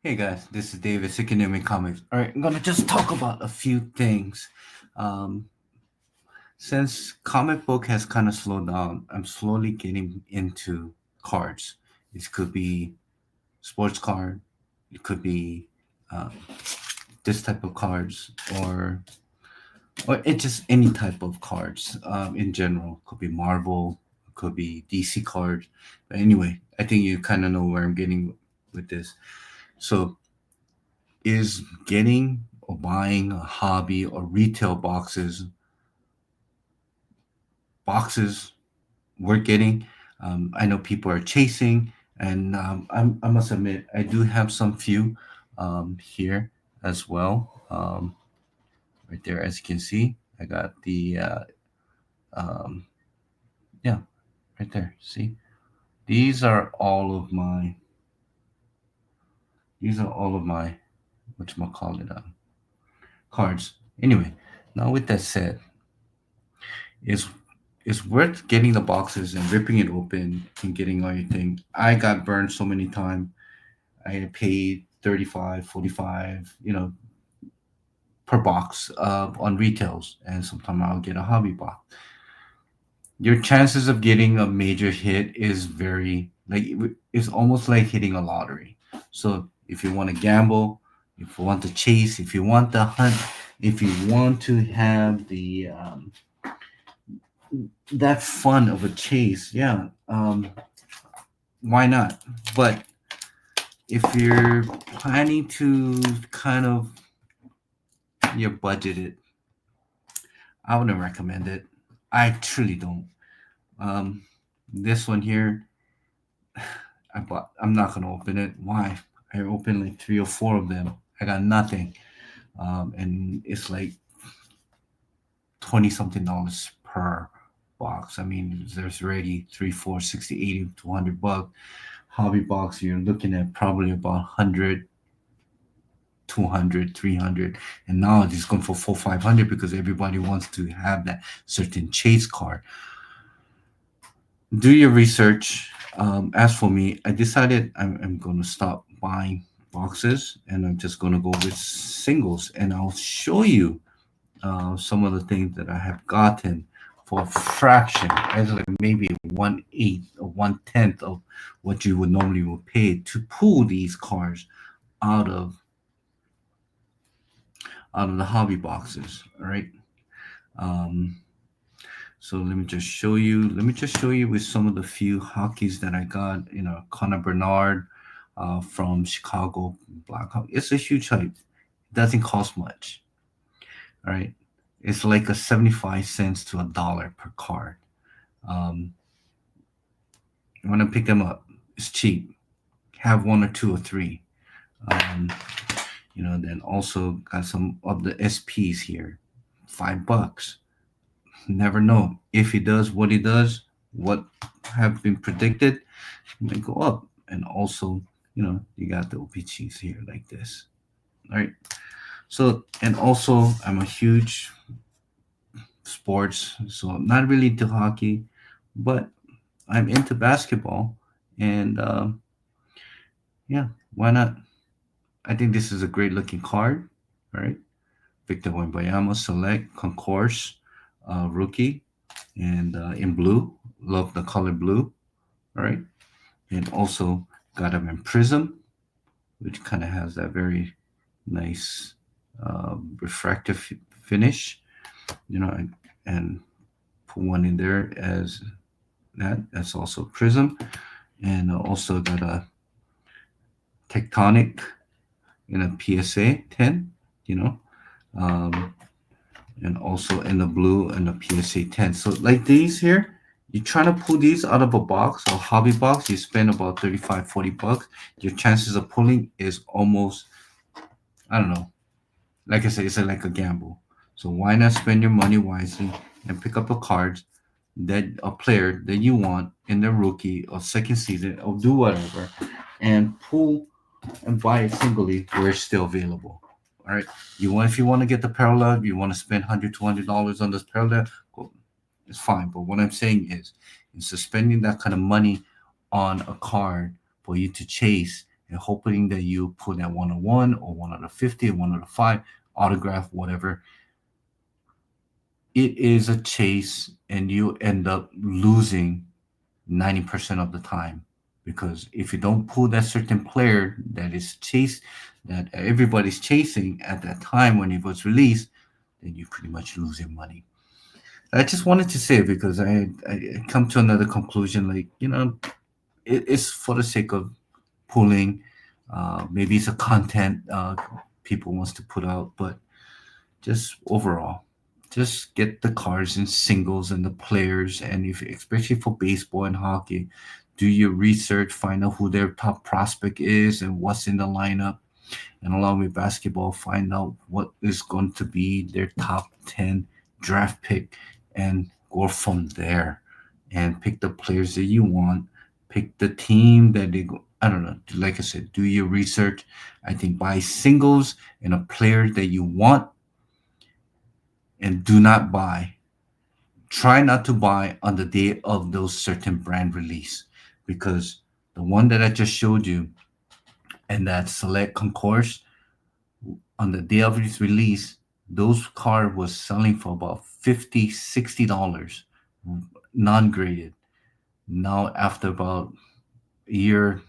Hey guys, this is David, SNMC Comics. All right, I'm gonna just talk about a few things. Um, since comic book has kind of slowed down, I'm slowly getting into cards. This could be sports card, it could be uh, this type of cards, or it just any type of cards in general. Could be Marvel, could be DC cards. But anyway, I think you kind of know where I'm getting with this. So is getting or buying a hobby or retail boxes worth getting. I know people are chasing, and I must admit I do have some few here as well. Right there, as you can see, I got the um, yeah, right there. See, these are all of my these are all of my whatchamacallit, cards. Anyway, now with that said, it's it's worth getting the boxes and ripping it open and getting all your thing. I got burned so many times. I had paid 35, 45, per box on retails, and sometimes I'll get a hobby box. Your chances of getting a major hit is very like it's almost like hitting a lottery. So if you want to gamble, if you want to chase, if you want to hunt, if you want to have the that fun of a chase, yeah, why not? But if you're planning to kind of your budget it, I wouldn't recommend it. I truly don't. Um, this one here, I bought. I'm not gonna open it. Why? I opened like three or four of them. I got nothing, and it's like 20 something dollars per box. I mean, there's already 3, 4, 60, 80, $200. Hobby box, you're looking at probably about 100, 200, 300, and now it's going for 4, 500 because everybody wants to have that certain chase card. Do your research. As for me, I decided I'm going to stop buying boxes and I'm just going to go with singles, and I'll show you some of the things that I have gotten for a fraction, as like maybe 1/8 or 1/10 of what you would normally would pay to pull these cards out of the hobby boxes. All right. Um, so let me just show you. Let me just show you with some of the few hockeys that I got. Connor Bernard from Chicago Blackhawk. It's a huge hype. It doesn't cost much. All right. It's like a 75 cents to $1 per card. Um, when I pick them up, it's cheap. Have one or two or three. Um, then also got some of the SPs here. $5. Never know if he does what he does, what have been predicted may go up. And also, you got the OPGs here like this. All right. So, and also, I'm a huge sports, so not really into hockey, but I'm into basketball. And yeah, why not? I think this is a great looking card. All right. Victor Wembanyama Select Concourse rookie, and in blue. Love the color blue. All right. And also got him in Prism, which kind of has that very nice refractive finish, and put one in there as that. That's also Prism. And also got a Tectonic in a PSA 10, you know, um, and also in the blue and the PSA 10. So like these here, you try to pull these out of a box or hobby box, you spend about 35, $40. Your chances of pulling is almost, I don't know, like I said, it's like a gamble. So why not spend your money wisely and pick up a card that a player that you want in their rookie or second season or do whatever and pull and buy it singly where it's still available. All right. If you want to get the parallel, you want to spend $100, $200 on this parallel, well, it's fine. But what I'm saying is, instead of spending that kind of money on a card for you to chase and hoping that you pull that 101 or 1 out of 50 or 1 out of 5 autograph, whatever. It is a chase, and you end up losing 90% of the time, because if you don't pull that certain player that is chased, that everybody's chasing at that time when it was released, then you pretty much lose your money. I just wanted to say it because I come to another conclusion, like, it's for the sake of pulling. Maybe it's a content people wants to put out, but just overall, just get the cards in singles and the players, and if especially for baseball and hockey, do your research, find out who their top prospect is and what's in the lineup. And along with basketball, find out what is going to be their top 10 draft pick, and go from there, and pick the players that you want, pick the team that they go. I don't know. Like I said, do your research. I think buy singles and a player that you want, and do not buy. Try not to buy on the day of those certain brand release, because the one that I just showed you and that select concourse, on the day of its release, those car was selling for about 50, $60, non-graded. Now after about a year,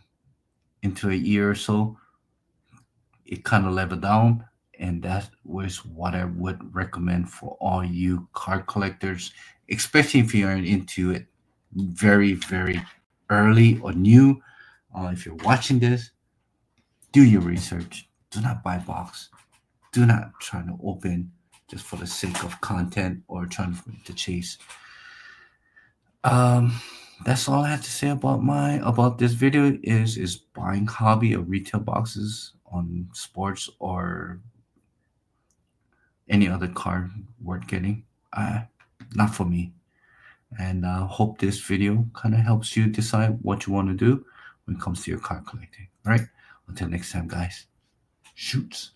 into a year or so, it kind of leveled down, and that was what I would recommend for all you car collectors, especially if you're into it very, very early or new. If you're watching this, do your research. Do not buy box. Do not try to open just for the sake of content or trying to chase. Um, that's all I have to say about this video. Is buying hobby or retail boxes on sports or any other card worth getting. Uh, Not for me. And hope this video kind of helps you decide what you want to do when it comes to your card collecting. All right. Until next time, guys. Shoots.